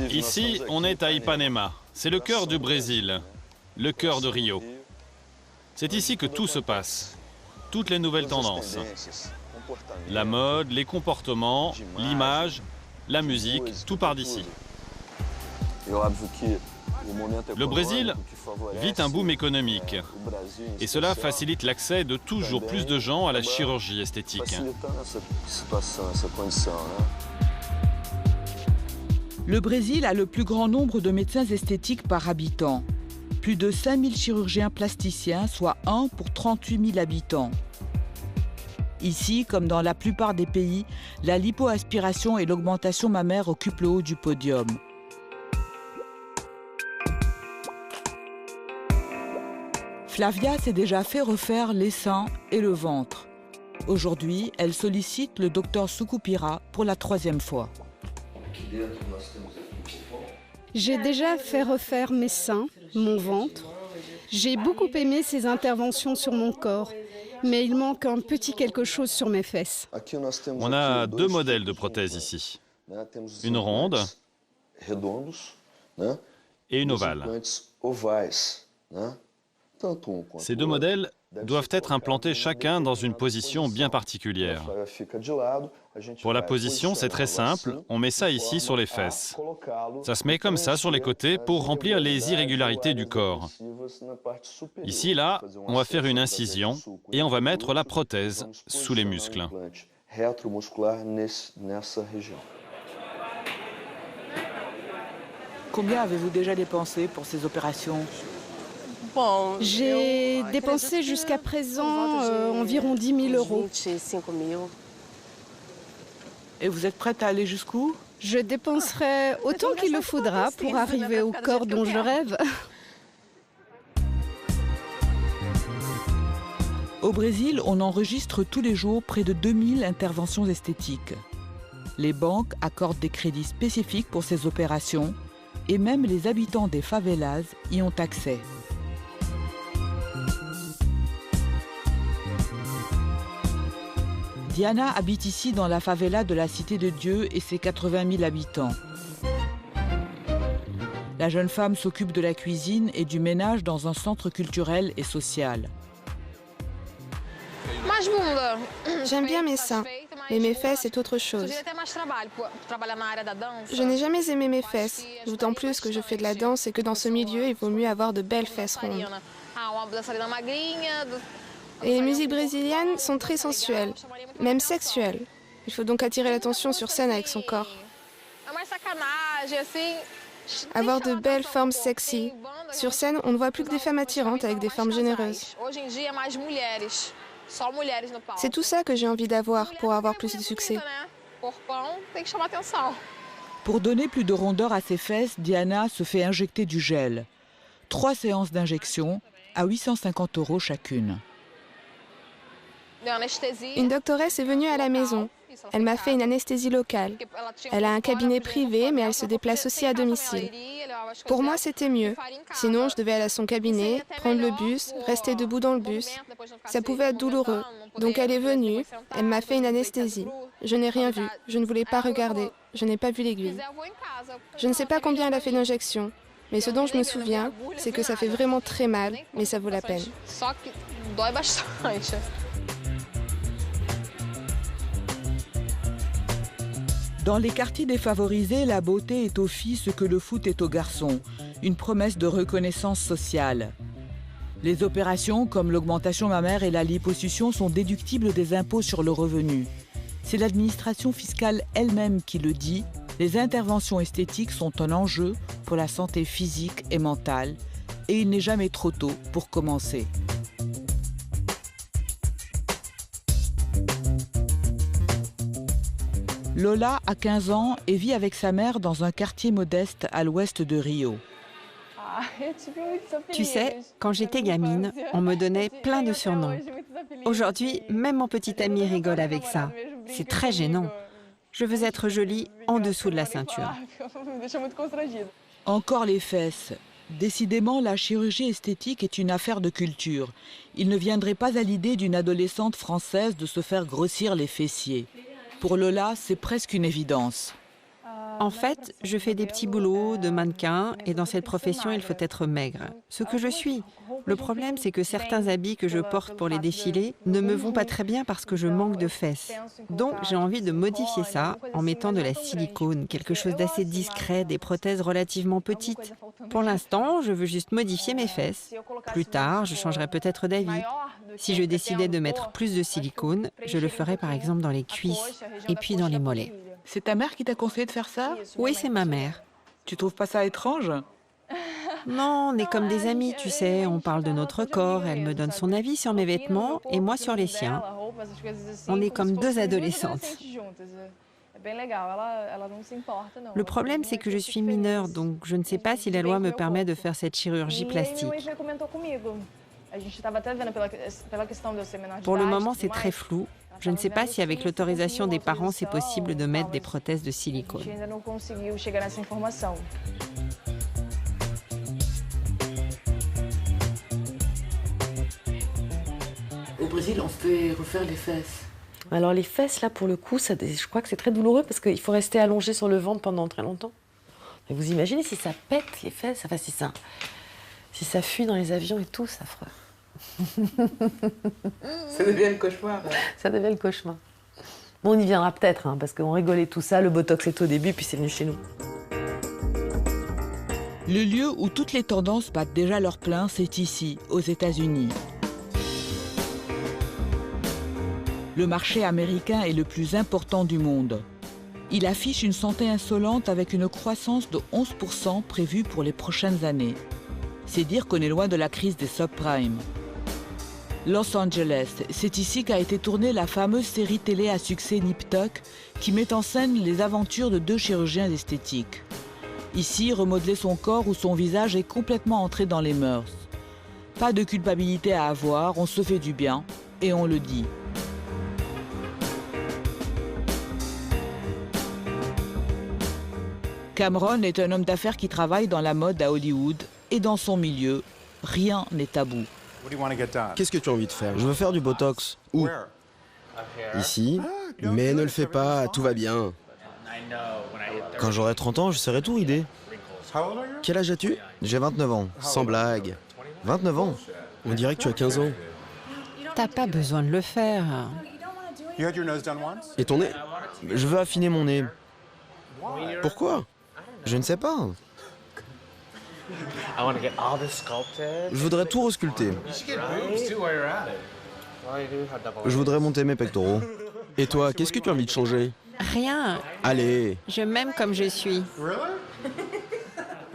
Ici, on est à Ipanema. C'est le cœur du Brésil, le cœur de Rio. C'est ici que tout se passe. Toutes les nouvelles tendances. La mode, les comportements, l'image, la musique, tout part d'ici. Le Brésil vit un boom économique. Et cela facilite l'accès de toujours plus de gens à la chirurgie esthétique. Le Brésil a le plus grand nombre de médecins esthétiques par habitant. Plus de 5000 chirurgiens plasticiens, soit 1 pour 38 000 habitants. Ici, comme dans la plupart des pays, la lipoaspiration et l'augmentation mammaire occupent le haut du podium. Flavia s'est déjà fait refaire les seins et le ventre. Aujourd'hui, elle sollicite le docteur Sucupira pour la 3e fois. J'ai déjà fait refaire mes seins, mon ventre. J'ai beaucoup aimé ces interventions sur mon corps, mais il manque un petit quelque chose sur mes fesses. On a 2 modèles de prothèses ici. Une ronde et une ovale. Ces 2 modèles doivent être implantés chacun dans une position bien particulière. Pour la position, c'est très simple, on met ça ici sur les fesses. Ça se met comme ça sur les côtés pour remplir les irrégularités du corps. Ici, là, on va faire une incision et on va mettre la prothèse sous les muscles. Combien avez-vous déjà dépensé pour ces opérations ? J'ai dépensé jusqu'à présent environ 10 000 euros. Et vous êtes prête à aller jusqu'où ? Je dépenserai autant qu'il le faudra pour arriver au corps dont je rêve. Au Brésil, on enregistre tous les jours près de 2000 interventions esthétiques. Les banques accordent des crédits spécifiques pour ces opérations et même les habitants des favelas y ont accès. Diana habite ici dans la favela de la Cité de Dieu et ses 80 000 habitants. La jeune femme s'occupe de la cuisine et du ménage dans un centre culturel et social. J'aime bien mes seins, mais mes fesses c'est autre chose. Je n'ai jamais aimé mes fesses, d'autant plus que je fais de la danse et que dans ce milieu, il vaut mieux avoir de belles fesses rondes. Et les musiques brésiliennes sont très sensuelles, même sexuelles. Il faut donc attirer l'attention sur scène avec son corps. Avoir de belles formes sexy. Sur scène, on ne voit plus que des femmes attirantes avec des formes généreuses. C'est tout ça que j'ai envie d'avoir pour avoir plus de succès. Pour donner plus de rondeur à ses fesses, Diana se fait injecter du gel. 3 séances d'injection à 850 € chacune. Une doctoresse est venue à la maison. Elle m'a fait une anesthésie locale. Elle a un cabinet privé, mais elle se déplace aussi à domicile. Pour moi, c'était mieux. Sinon, je devais aller à son cabinet, prendre le bus, rester debout dans le bus. Ça pouvait être douloureux. Donc elle est venue, elle m'a fait une anesthésie. Je n'ai rien vu, je ne voulais pas regarder, je n'ai pas vu l'aiguille. Je ne sais pas combien elle a fait d'injections, mais ce dont je me souviens, c'est que ça fait vraiment très mal, mais ça vaut la peine. Dans les quartiers défavorisés, la beauté est aux filles ce que le foot est aux garçons, une promesse de reconnaissance sociale. Les opérations comme l'augmentation mammaire et la liposuction sont déductibles des impôts sur le revenu. C'est l'administration fiscale elle-même qui le dit, les interventions esthétiques sont un enjeu pour la santé physique et mentale, et il n'est jamais trop tôt pour commencer. Lola a 15 ans et vit avec sa mère dans un quartier modeste à l'ouest de Rio. Tu sais, quand j'étais gamine, on me donnait plein de surnoms. Aujourd'hui, même mon petit ami rigole avec ça. C'est très gênant. Je veux être jolie en dessous de la ceinture. Encore les fesses. Décidément, la chirurgie esthétique est une affaire de culture. Il ne viendrait pas à l'idée d'une adolescente française de se faire grossir les fessiers. Pour Lola, c'est presque une évidence. En fait, je fais des petits boulots de mannequin et dans cette profession, il faut être maigre. Ce que je suis. Le problème, c'est que certains habits que je porte pour les défilés ne me vont pas très bien parce que je manque de fesses. Donc, j'ai envie de modifier ça en mettant de la silicone, quelque chose d'assez discret, des prothèses relativement petites. Pour l'instant, je veux juste modifier mes fesses. Plus tard, je changerai peut-être d'avis. Si je décidais de mettre plus de silicone, je le ferais par exemple dans les cuisses et puis dans les mollets. C'est ta mère qui t'a conseillé de faire ça ? Oui, c'est ma mère. Tu trouves pas ça étrange ? Non, on est comme des amis, tu sais. On parle de notre corps, elle me donne son avis sur mes vêtements et moi sur les siens. On est comme deux adolescentes. Le problème, c'est que je suis mineure, donc je ne sais pas si la loi me permet de faire cette chirurgie plastique. Pour le moment, c'est très flou. Je ne sais pas si avec l'autorisation des parents, c'est possible de mettre des prothèses de silicone. Au Brésil, on fait refaire les fesses. Alors les fesses, là, pour le coup, je crois que c'est très douloureux parce qu'il faut rester allongé sur le ventre pendant très longtemps. Et vous imaginez si ça pète les fesses, enfin si ça fuit dans les avions et tout, ça fera... Ça devient le cauchemar. Ça devient le cauchemar. Bon, on y viendra peut-être, hein, parce qu'on rigolait tout ça, le Botox est au début, puis c'est venu chez nous. Le lieu où toutes les tendances battent déjà leur plein, c'est ici, aux États-Unis. Le marché américain est le plus important du monde. Il affiche une santé insolente avec une croissance de 11% prévue pour les prochaines années. C'est dire qu'on est loin de la crise des subprimes. Los Angeles, c'est ici qu'a été tournée la fameuse série télé à succès Nip Tuck qui met en scène les aventures de deux chirurgiens esthétiques. Ici, remodeler son corps ou son visage est complètement entré dans les mœurs. Pas de culpabilité à avoir, on se fait du bien et on le dit. Cameron est un homme d'affaires qui travaille dans la mode à Hollywood et dans son milieu, rien n'est tabou. Qu'est-ce que tu as envie de faire? Je veux faire du Botox. Où? Ici. Mais ne le fais pas, tout va bien. Quand j'aurai 30 ans, je saurai tout rider. Quel âge as-tu? J'ai 29 ans, sans blague. 29 ans? On dirait que tu as 15 ans. T'as pas besoin de le faire. Et ton nez? Je veux affiner mon nez. Pourquoi? Je ne sais pas. Je voudrais tout resculpter. Je voudrais monter mes pectoraux. Et toi, qu'est-ce que tu as envie de changer? Rien. Allez. Je m'aime comme je suis.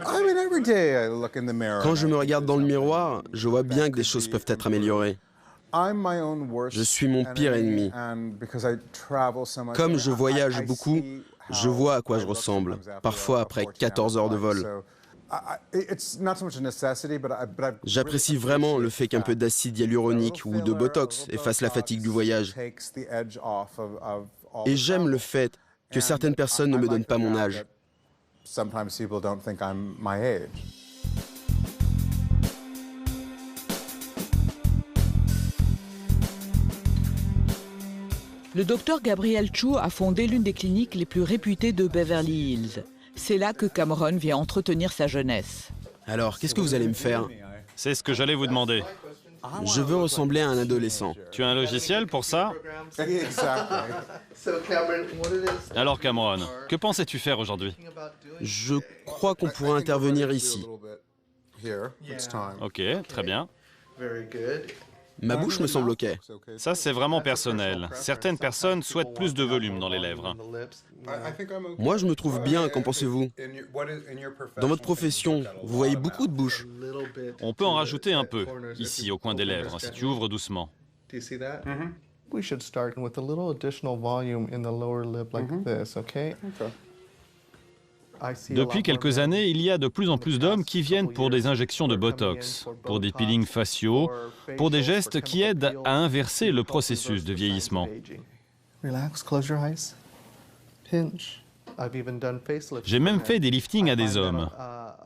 Quand je me regarde dans le miroir, je vois bien que des choses peuvent être améliorées. Je suis mon pire ennemi. Comme je voyage beaucoup, je vois à quoi je ressemble, parfois après 14 heures de vol. J'apprécie vraiment le fait qu'un peu d'acide hyaluronique ou de Botox efface la fatigue du voyage. Et j'aime le fait que certaines personnes ne me donnent pas mon âge. Le docteur Gabriel Chu a fondé l'une des cliniques les plus réputées de Beverly Hills. C'est là que Cameron vient entretenir sa jeunesse. Alors, qu'est-ce que vous allez me faire? C'est ce que j'allais vous demander. Je veux ressembler à un adolescent. Tu as un logiciel pour ça? Alors Cameron, que pensais-tu faire aujourd'hui? Je crois qu'on pourrait intervenir ici. Ok, très bien. Ma bouche me semble ok. Ça, c'est vraiment personnel. Certaines personnes souhaitent plus de volume dans les lèvres. Moi, je me trouve bien, qu'en pensez-vous? Dans votre profession, vous voyez beaucoup de bouches. On peut en rajouter un peu, ici, au coin des lèvres, si tu ouvres doucement. We should start with a little additional volume in the lower lip like this, okay? Depuis quelques années, il y a de plus en plus d'hommes qui viennent pour des injections de Botox, pour des peelings faciaux, pour des gestes qui aident à inverser le processus de vieillissement. Relax, close your eyes. Pinch. I've even done facelifts. J'ai même fait des liftings à des hommes.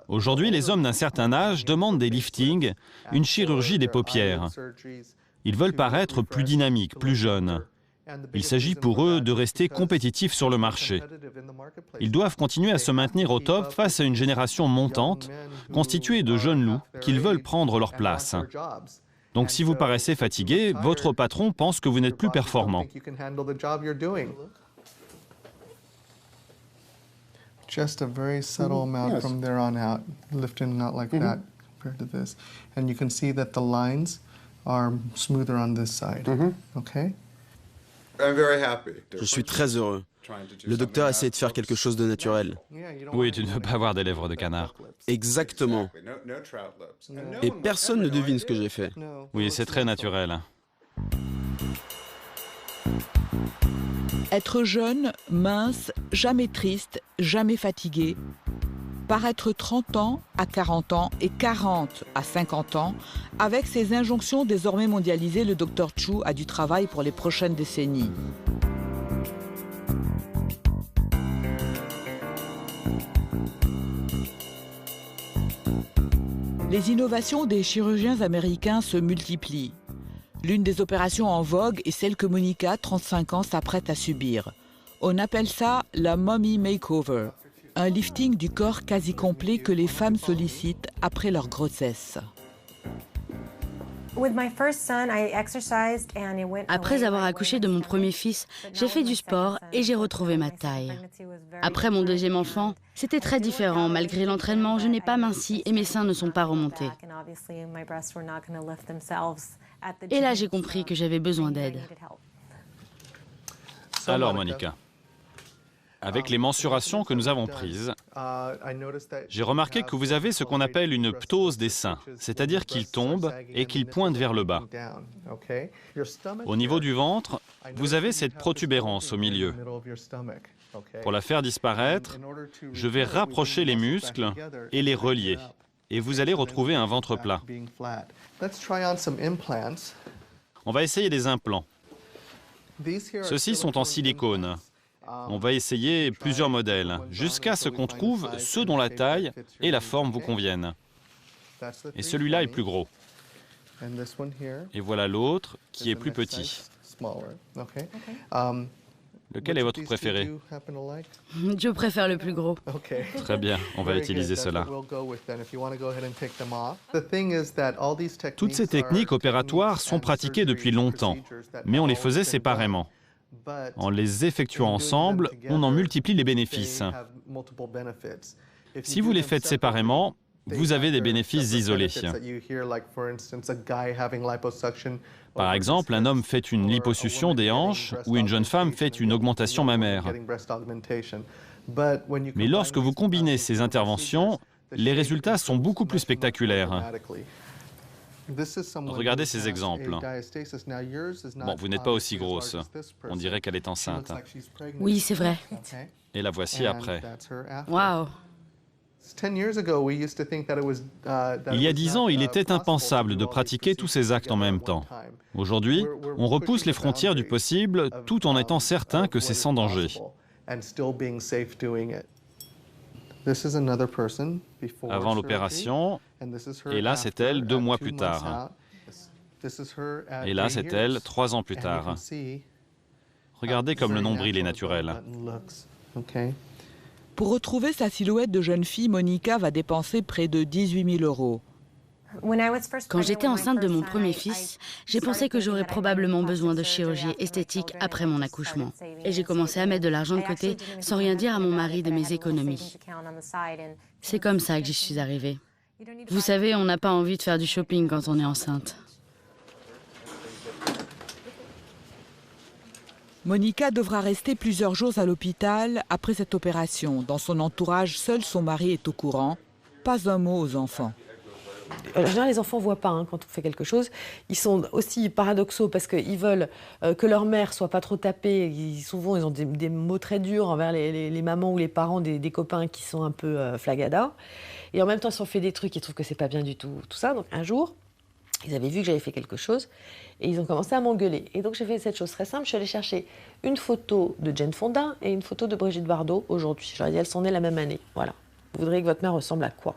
Aujourd'hui, les hommes d'un certain âge demandent des liftings, une chirurgie des paupières. Ils veulent paraître plus dynamiques, plus jeunes. Il s'agit pour eux de rester compétitifs sur le marché. Ils doivent continuer à se maintenir au top face à une génération montante, constituée de jeunes loups qu'ils veulent prendre leur place. Donc si vous paraissez fatigué, votre patron pense que vous n'êtes plus performant. Just a very subtle amount from there on out, lifting not like that compared to this. And you can see that the lines are smoother on this side, okay? Je suis très heureux. Le docteur essaie de faire quelque chose de naturel. Oui, tu ne veux pas avoir des lèvres de canard. Exactement. Et personne ne devine ce que j'ai fait. Oui, c'est très naturel. Être jeune, mince, jamais triste, jamais fatigué. Paraître 30 ans à 40 ans et 40 à 50 ans, avec ses injonctions désormais mondialisées, le Dr Chu a du travail pour les prochaines décennies. Les innovations des chirurgiens américains se multiplient. L'une des opérations en vogue est celle que Monica, 35 ans, s'apprête à subir. On appelle ça la Mummy Makeover, un lifting du corps quasi complet que les femmes sollicitent après leur grossesse. Après avoir accouché de mon premier fils, j'ai fait du sport et j'ai retrouvé ma taille. Après mon deuxième enfant, c'était très différent. Malgré l'entraînement, je n'ai pas minci et mes seins ne sont pas remontés. Et là, j'ai compris que j'avais besoin d'aide. Alors, Monica, avec les mensurations que nous avons prises, j'ai remarqué que vous avez ce qu'on appelle une ptose des seins, c'est-à-dire qu'ils tombent et qu'ils pointent vers le bas. Au niveau du ventre, vous avez cette protubérance au milieu. Pour la faire disparaître, je vais rapprocher les muscles et les relier. Et vous allez retrouver un ventre plat. On va essayer des implants. Ceux-ci sont en silicone. On va essayer plusieurs modèles, jusqu'à ce qu'on trouve ceux dont la taille et la forme vous conviennent. Et celui-là est plus gros. Et voilà l'autre qui est plus petit. Lequel est votre préféré? Je préfère le plus gros. Très bien, on va utiliser cela. Toutes ces techniques opératoires sont pratiquées depuis longtemps, mais on les faisait séparément. En les effectuant ensemble, on en multiplie les bénéfices. Si vous les faites séparément, vous avez des bénéfices isolés. Par exemple, un homme fait une liposuction des hanches ou une jeune femme fait une augmentation mammaire. Mais lorsque vous combinez ces interventions, les résultats sont beaucoup plus spectaculaires. Regardez ces exemples. Bon, vous n'êtes pas aussi grosse. On dirait qu'elle est enceinte. Oui, c'est vrai. Et la voici après. Waouh! Il y a 10 ans, il était impensable de pratiquer tous ces actes en même temps. Aujourd'hui, on repousse les frontières du possible tout en étant certain que c'est sans danger. Avant l'opération, et là c'est elle 2 mois plus tard. Et là c'est elle 3 ans plus tard. Regardez comme le nombril est naturel. Pour retrouver sa silhouette de jeune fille, Monica va dépenser près de 18 000 €. Quand j'étais enceinte de mon premier fils, j'ai pensé que j'aurais probablement besoin de chirurgie esthétique après mon accouchement. Et j'ai commencé à mettre de l'argent de côté sans rien dire à mon mari de mes économies. C'est comme ça que j'y suis arrivée. Vous savez, on n'a pas envie de faire du shopping quand on est enceinte. Monica devra rester plusieurs jours à l'hôpital après cette opération. Dans son entourage, seul son mari est au courant. Pas un mot aux enfants. En général, les enfants ne voient pas quand on fait quelque chose. Ils sont aussi paradoxaux parce qu'ils veulent que leur mère ne soit pas trop tapée. Souvent, ils ont des mots très durs envers les mamans ou les parents des copains qui sont un peu flagadas. Et en même temps, ils se sont fait des trucs, ils trouvent que c'est pas bien du tout, tout ça. Donc un jour, ils avaient vu que j'avais fait quelque chose et ils ont commencé à m'engueuler. Et donc j'ai fait cette chose très simple, je suis allée chercher une photo de Jane Fonda et une photo de Brigitte Bardot aujourd'hui. Je leur ai dit, elles sont nées la même année. Voilà. Vous voudriez que votre mère ressemble à quoi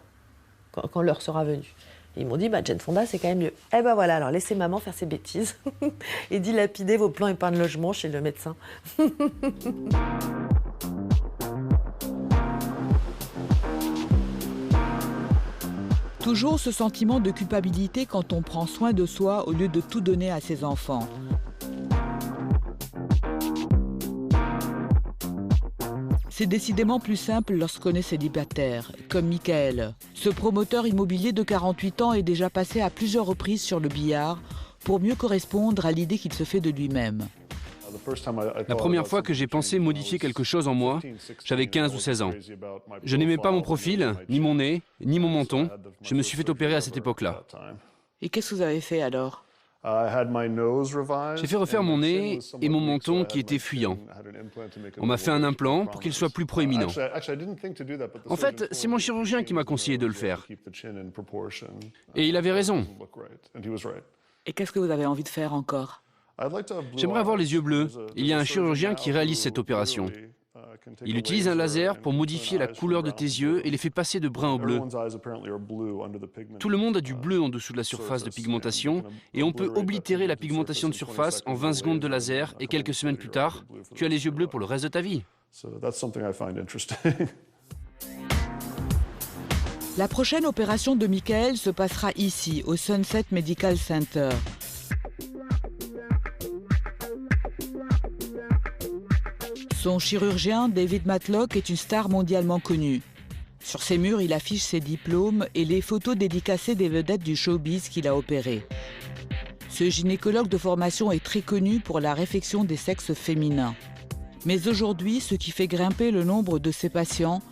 quand l'heure sera venue? Et ils m'ont dit, Jane Fonda, c'est quand même mieux. Eh ben voilà, alors laissez maman faire ses bêtises et dilapider vos plans épargne logement chez le médecin. Toujours ce sentiment de culpabilité quand on prend soin de soi au lieu de tout donner à ses enfants. C'est décidément plus simple lorsqu'on est célibataire, comme Michael. Ce promoteur immobilier de 48 ans est déjà passé à plusieurs reprises sur le billard pour mieux correspondre à l'idée qu'il se fait de lui-même. La première fois que j'ai pensé modifier quelque chose en moi, j'avais 15 ou 16 ans. Je n'aimais pas mon profil, ni mon nez, ni mon menton. Je me suis fait opérer à cette époque-là. Et qu'est-ce que vous avez fait alors? J'ai fait refaire mon nez et mon menton qui étaient fuyants. On m'a fait un implant pour qu'il soit plus proéminent. En fait, c'est mon chirurgien qui m'a conseillé de le faire. Et il avait raison. Et qu'est-ce que vous avez envie de faire encore? J'aimerais avoir les yeux bleus. Il y a un chirurgien qui réalise cette opération. Il utilise un laser pour modifier la couleur de tes yeux et les fait passer de brun au bleu. Tout le monde a du bleu en dessous de la surface de pigmentation et on peut oblitérer la pigmentation de surface en 20 secondes de laser et quelques semaines plus tard, tu as les yeux bleus pour le reste de ta vie. La prochaine opération de Michael se passera ici, au Sunset Medical Center. Son chirurgien, David Matlock, est une star mondialement connue. Sur ses murs, il affiche ses diplômes et les photos dédicacées des vedettes du showbiz qu'il a opérées. Ce gynécologue de formation est très connu pour la réfection des sexes féminins. Mais aujourd'hui, ce qui fait grimper le nombre de ses patients,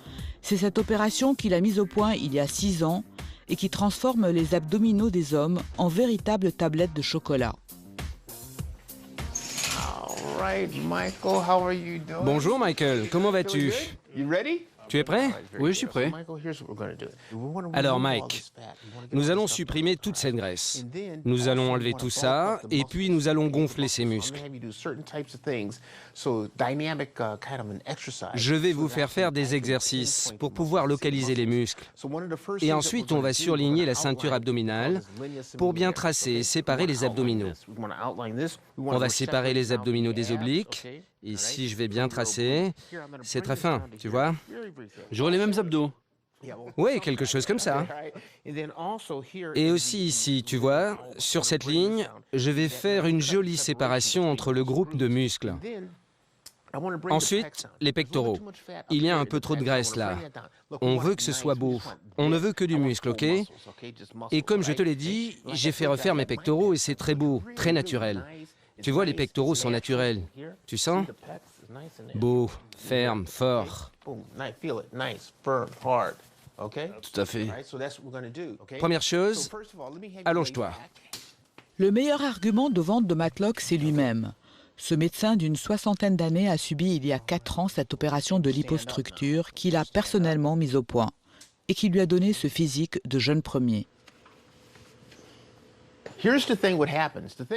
c'est cette opération qu'il a mise au point il y a 6 ans et qui transforme les abdominaux des hommes en véritables tablettes de chocolat. Bonjour Michael, comment vas-tu? Tu es prêt? Oui, je suis prêt. Alors Mike, nous allons supprimer toute cette graisse. Nous allons enlever tout ça et puis nous allons gonfler ces muscles. Je vais vous faire des exercices pour pouvoir localiser les muscles. Et ensuite, on va surligner la ceinture abdominale pour bien tracer et séparer les abdominaux. On va séparer les abdominaux des obliques. Ici, je vais bien tracer. C'est très fin, tu vois? J'aurai les mêmes abdos. Oui, quelque chose comme ça. Et aussi ici, tu vois, sur cette ligne, je vais faire une jolie séparation entre le groupe de muscles. Ensuite, les pectoraux. Il y a un peu trop de graisse là. On veut que ce soit beau. On ne veut que du muscle, ok? Et comme je te l'ai dit, j'ai fait refaire mes pectoraux et c'est très beau, très naturel. Tu vois, les pectoraux sont naturels. Tu sens? Beau, ferme, fort. Tout à fait. Première chose, allonge-toi. Le meilleur argument de vente de Matlock, c'est lui-même. Ce médecin d'une 60aine d'années a subi il y a 4 ans cette opération de lipostructure qu'il a personnellement mise au point et qui lui a donné ce physique de jeune premier.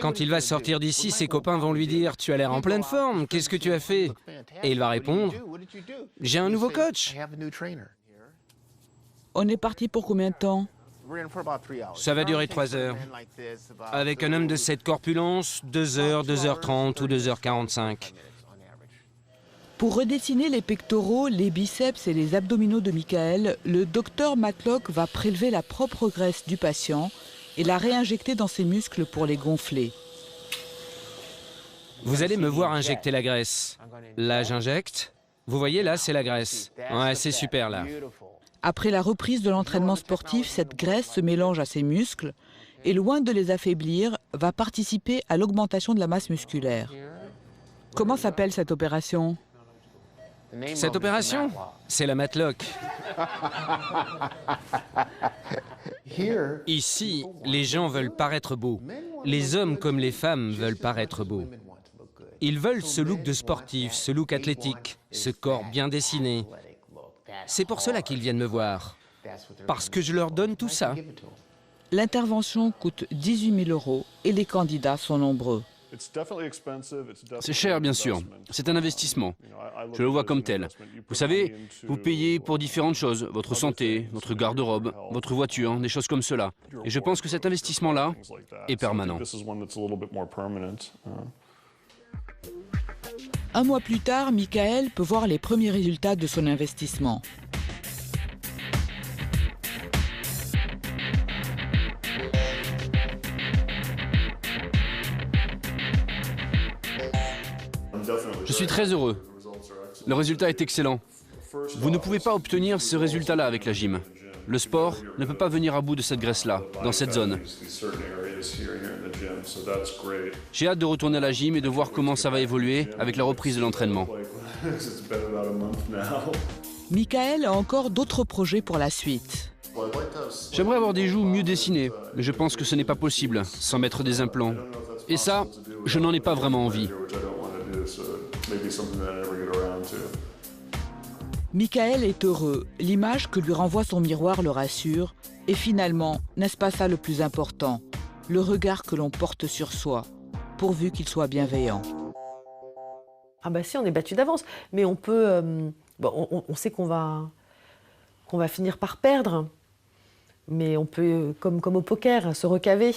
Quand il va sortir d'ici, ses copains vont lui dire « Tu as l'air en pleine forme, qu'est-ce que tu as fait ?» Et il va répondre « J'ai un nouveau coach. » On est parti pour combien de temps? Ça va durer 3 heures. Avec un homme de cette corpulence, 2 heures, 2h30 ou 2h45. Pour redessiner les pectoraux, les biceps et les abdominaux de Michael, le docteur Matlock va prélever la propre graisse du patient et la réinjecter dans ses muscles pour les gonfler. Vous allez me voir injecter la graisse. Là, j'injecte. Vous voyez, là, c'est la graisse. Ouais, c'est super, là. Après la reprise de l'entraînement sportif, cette graisse se mélange à ses muscles et, loin de les affaiblir, va participer à l'augmentation de la masse musculaire. Comment s'appelle cette opération? Cette opération, c'est la Matlock. Ici, les gens veulent paraître beaux. Les hommes comme les femmes veulent paraître beaux. Ils veulent ce look de sportif, ce look athlétique, ce corps bien dessiné. C'est pour cela qu'ils viennent me voir. Parce que je leur donne tout ça. L'intervention coûte 18 000 € et les candidats sont nombreux. C'est cher, bien sûr. C'est un investissement. Je le vois comme tel. Vous savez, vous payez pour différentes choses. Votre santé, votre garde-robe, votre voiture, des choses comme cela. Et je pense que cet investissement-là est permanent. Un mois plus tard, Michael peut voir les premiers résultats de son investissement. Je suis très heureux. Le résultat est excellent. Vous ne pouvez pas obtenir ce résultat-là avec la gym. Le sport ne peut pas venir à bout de cette graisse-là, dans cette zone. J'ai hâte de retourner à la gym et de voir comment ça va évoluer avec la reprise de l'entraînement. Michael a encore d'autres projets pour la suite. J'aimerais avoir des joues mieux dessinées, mais je pense que ce n'est pas possible sans mettre des implants. Et ça, je n'en ai pas vraiment envie. Michael est heureux. L'image que lui renvoie son miroir le rassure. Et finalement, n'est-ce pas ça le plus important? Le regard que l'on porte sur soi, pourvu qu'il soit bienveillant. Ah bah si, on est battu d'avance. Mais on peut... on sait qu'on va finir par perdre. Mais on peut, comme au poker, se recaver.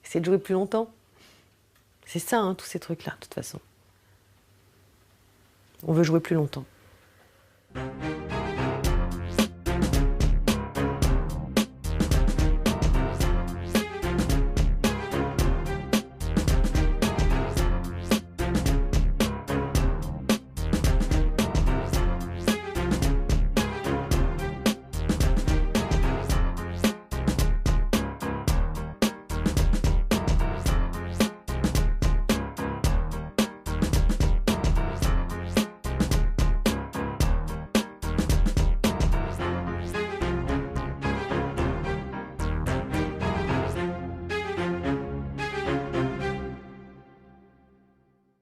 Essayer de jouer plus longtemps. C'est ça, hein, tous ces trucs-là, de toute façon. On veut jouer plus longtemps.